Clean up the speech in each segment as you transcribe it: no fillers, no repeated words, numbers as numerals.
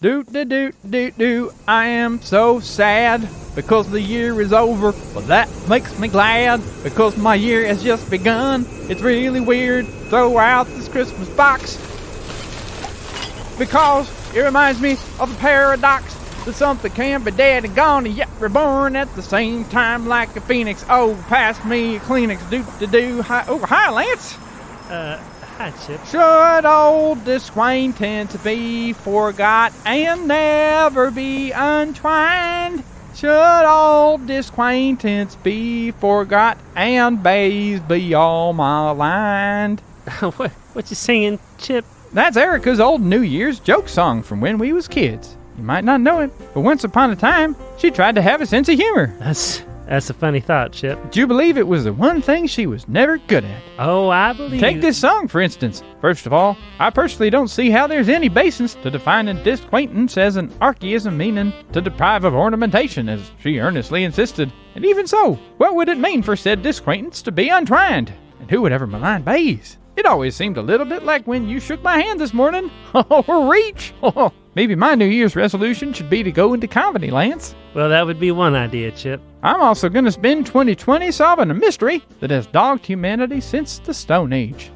Do. I am so sad because the year is over, but that makes me glad because my year has just begun. It's really weird. Throw out this Christmas box because it reminds me of the paradox that something can be dead and gone and yet reborn at the same time like a phoenix. Oh, pass me a Kleenex. Do. Hi, Lance. Hi, Chip. Should old acquaintance be forgot and never be untwined? Should old acquaintance be forgot and bays be all maligned? What you singing, Chip? That's Erica's old New Year's joke song from when we was kids. You might not know it, but once upon a time, she tried to have a sense of humor. That's a funny thought, Chip. Do you believe it was the one thing she was never good at? Oh, I believe. Take this song, for instance. First of all, I personally don't see how there's any basis to defining disacquaintance as an archaism meaning to deprive of ornamentation, as she earnestly insisted. And even so, what would it mean for said disacquaintance to be untwined? And who would ever malign bays? It always seemed a little bit like when you shook my hand this morning. Oh, reach! Maybe my New Year's resolution should be to go into comedy, Lance. Well, that would be one idea, Chip. I'm also going to spend 2020 solving a mystery that has dogged humanity since the Stone Age.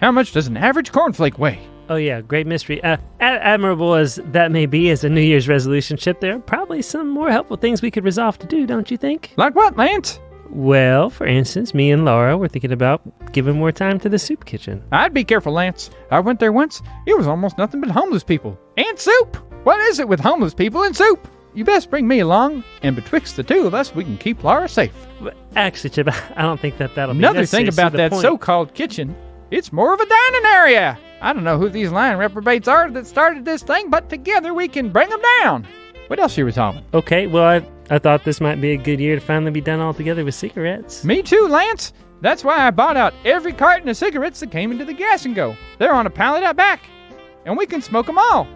How much does an average cornflake weigh? Oh, yeah, great mystery. Admirable as that may be as a New Year's resolution, Chip, there are probably some more helpful things we could resolve to do, don't you think? Like what, Lance? Well, for instance, me and Laura were thinking about giving more time to the soup kitchen. I'd be careful, Lance. I went there once. It was almost nothing but homeless people. And soup! What is it with homeless people and soup? You best bring me along, and betwixt the two of us, we can keep Laura safe. Actually, Chip, I don't think that'll be Another necessary. thing about that so-called kitchen, it's more of a dining area. I don't know who these lying reprobates are that started this thing, but together we can bring them down. What else are you resolving? Okay, well, I thought this might be a good year to finally be done all together with cigarettes. Me too, Lance. That's why I bought out every carton of cigarettes that came into the gas and go. They're on a pallet out back, and we can smoke them all.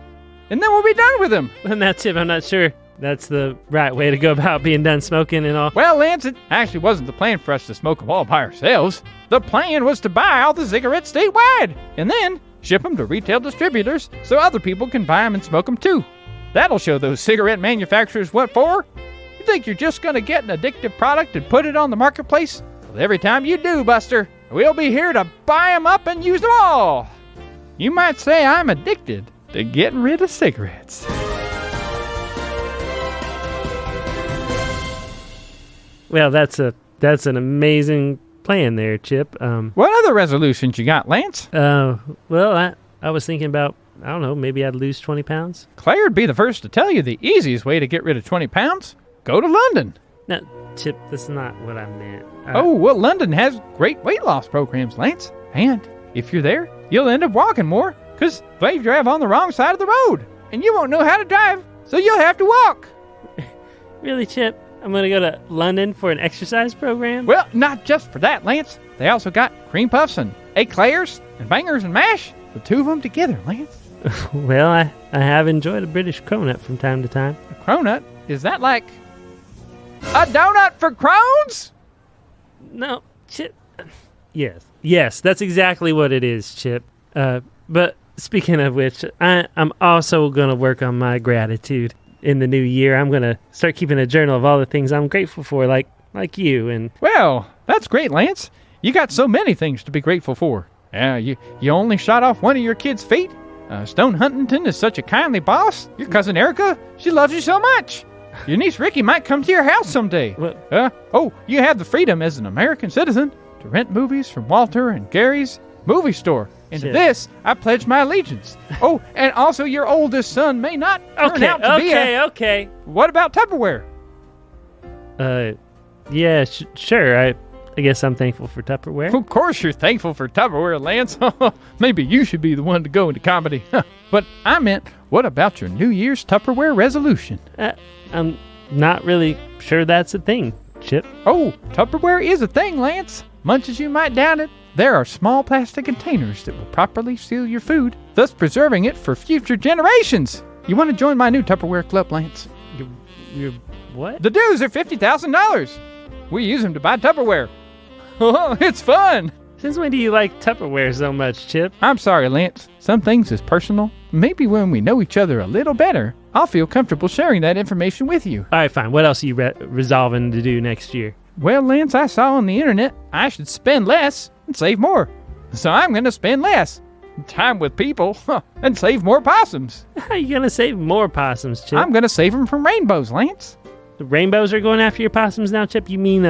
And then we'll be done with them. And that's it. I'm not sure that's the right way to go about being done smoking and all. Well, Lance, it actually wasn't the plan for us to smoke them all by ourselves. The plan was to buy all the cigarettes statewide, and then ship them to retail distributors so other people can buy them and smoke them too. That'll show those cigarette manufacturers what for. You think you're just going to get an addictive product and put it on the marketplace? Well, every time you do, Buster, we'll be here to buy them up and use them all. You might say I'm addicted to getting rid of cigarettes. Well, that's an amazing plan there, Chip. What other resolutions you got, Lance? Well, I was thinking about, I don't know, maybe I'd lose 20 pounds. Claire'd be the first to tell you the easiest way to get rid of 20 pounds. Go to London. No, Chip, that's not what I meant. Well, London has great weight loss programs, Lance. And if you're there, you'll end up walking more, because they drive on the wrong side of the road. And you won't know how to drive, so you'll have to walk. Really, Chip? I'm going to go to London for an exercise program? Well, not just for that, Lance. They also got cream puffs and eclairs and bangers and mash. The two of them together, Lance. Well, I have enjoyed a British cronut from time to time. A cronut? Is that like a donut for crones? No, Chip. Yes, that's exactly what it is, Chip. But speaking of which, I'm also going to work on my gratitude in the new year. I'm going to start keeping a journal of all the things I'm grateful for, like you. And well, that's great, Lance. You got so many things to be grateful for. You only shot off one of your kids' feet. Stone Huntington is such a kindly boss. Your cousin Erica, she loves you so much. Your niece Ricky might come to your house someday. You have the freedom as an American citizen to rent movies from Walter and Gary's movie store. And to this, I pledge my allegiance. Oh, and also your oldest son may not turn out to be Okay. What about Tupperware? Yeah, sure. I guess I'm thankful for Tupperware. Of course you're thankful for Tupperware, Lance. Maybe you should be the one to go into comedy. But I meant, what about your New Year's Tupperware resolution? I'm not really sure that's a thing, Chip. Oh, Tupperware is a thing, Lance. Much as you might doubt it, there are small plastic containers that will properly seal your food, thus preserving it for future generations. You want to join my new Tupperware club, Lance? You're what? The dues are $50,000. We use them to buy Tupperware. Oh, it's fun. Since when do you like Tupperware so much, Chip? I'm sorry, Lance. Some things is personal, maybe when we know each other a little better, I'll feel comfortable sharing that information with you. All right, fine. What else are you resolving to do next year? Well, Lance, I saw on the internet I should spend less and save more. So I'm going to spend less time with people and save more possums. How are you going to save more possums, Chip? I'm going to save them from rainbows, Lance. The rainbows are going after your possums now, Chip? You mean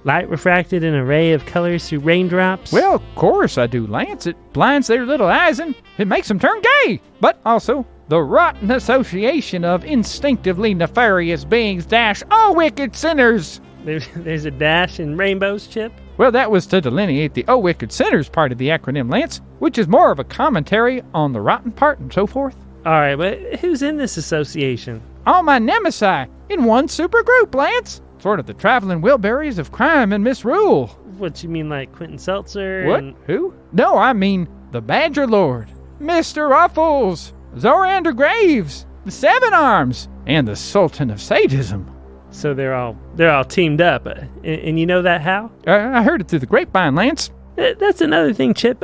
light refracted in an array of colors through raindrops? Well, of course I do, Lance. It blinds their little eyes and it makes them turn gay. But also, the rotten association of instinctively nefarious beings dash all wicked sinners. There's a dash in rainbows, Chip? Well, that was to delineate the "oh wicked sinners" part of the acronym, Lance, which is more of a commentary on the rotten part and so forth. All right, but who's in this association? All my nemesis in one super group, Lance. Sort of the traveling Wilburys of crime and misrule. What, you mean like Quentin Seltzer? What? Who? No, I mean the Badger Lord, Mr. Ruffles, Zorander Graves, the Seven Arms, and the Sultan of Sadism. So they're all teamed up, and you know that how? I heard it through the grapevine, Lance. That's another thing, Chip.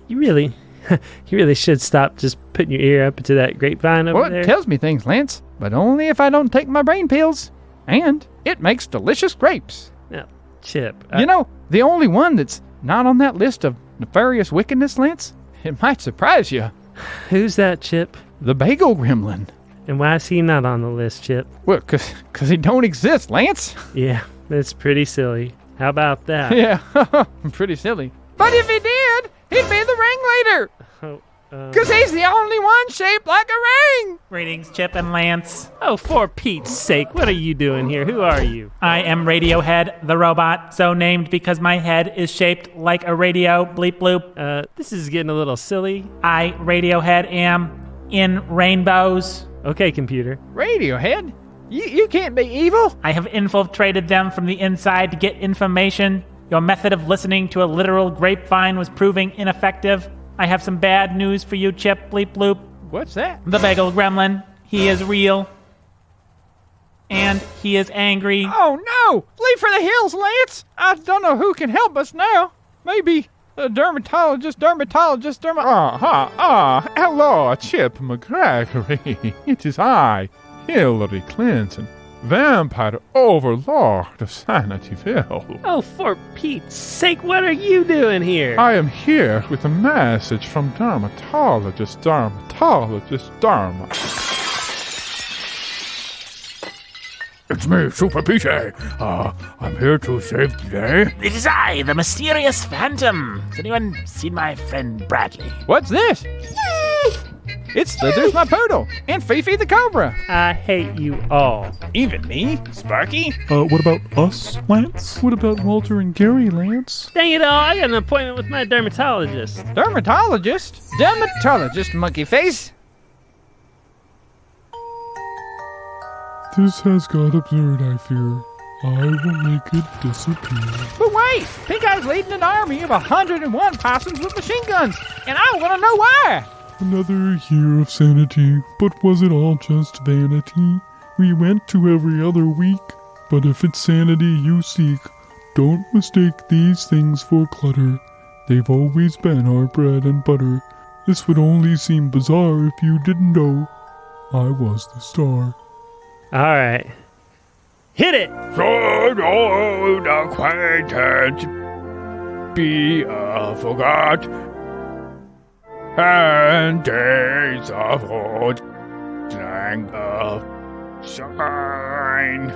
You really should stop just putting your ear up to that grapevine over there. Well, it tells me things, Lance, but only if I don't take my brain pills. And it makes delicious grapes. Now, Chip. You know, the only one that's not on that list of nefarious wickedness, Lance, it might surprise you. Who's that, Chip? The Bagel Gremlin. And why is he not on the list, Chip? Well, cause he don't exist, Lance. Yeah, that's pretty silly. How about that? Yeah, pretty silly. But if he did, he'd be the ringleader. Cause he's the only one shaped like a ring. Greetings, Chip and Lance. Oh, for Pete's sake, what are you doing here? Who are you? I am Radiohead, the robot, so named because my head is shaped like a radio, bleep bloop. This is getting a little silly. I, Radiohead, am in rainbows. Okay, computer. Radiohead? You can't be evil. I have infiltrated them from the inside to get information. Your method of listening to a literal grapevine was proving ineffective. I have some bad news for you, Chip, bleep bloop. What's that? The Bagel Gremlin. He is real. And he is angry. Oh no! Flee for the hills, Lance! I don't know who can help us now. Maybe a dermatologist. Hello, Chip McGregory. It is I, Hillary Clinton, vampire overlord of Sanityville. Oh, for Pete's sake, what are you doing here? I am here with a message from dermatologist Dharma. It's me, Super Pete. I'm here to save the day. It is I, the mysterious phantom. Has anyone seen my friend Bradley? What's this? It's Slithers my poodle and Fifi the cobra. I hate you all. Even me, Sparky? What about us, Lance? What about Walter and Gary, Lance? Dang it all, I got an appointment with my dermatologist. Dermatologist? Dermatologist, monkey face. This has got absurd, I fear. I will make it disappear. But wait, Pink Eye's leading an army of 101 possums with machine guns, and I want to know why. Another year of sanity, but was it all just vanity? We went to every other week, but if it's sanity you seek, don't mistake these things for clutter. They've always been our bread and butter. This would only seem bizarre if you didn't know I was the star. All right. Hit it! Should old acquaintance be forgot, and days of old lang of shine.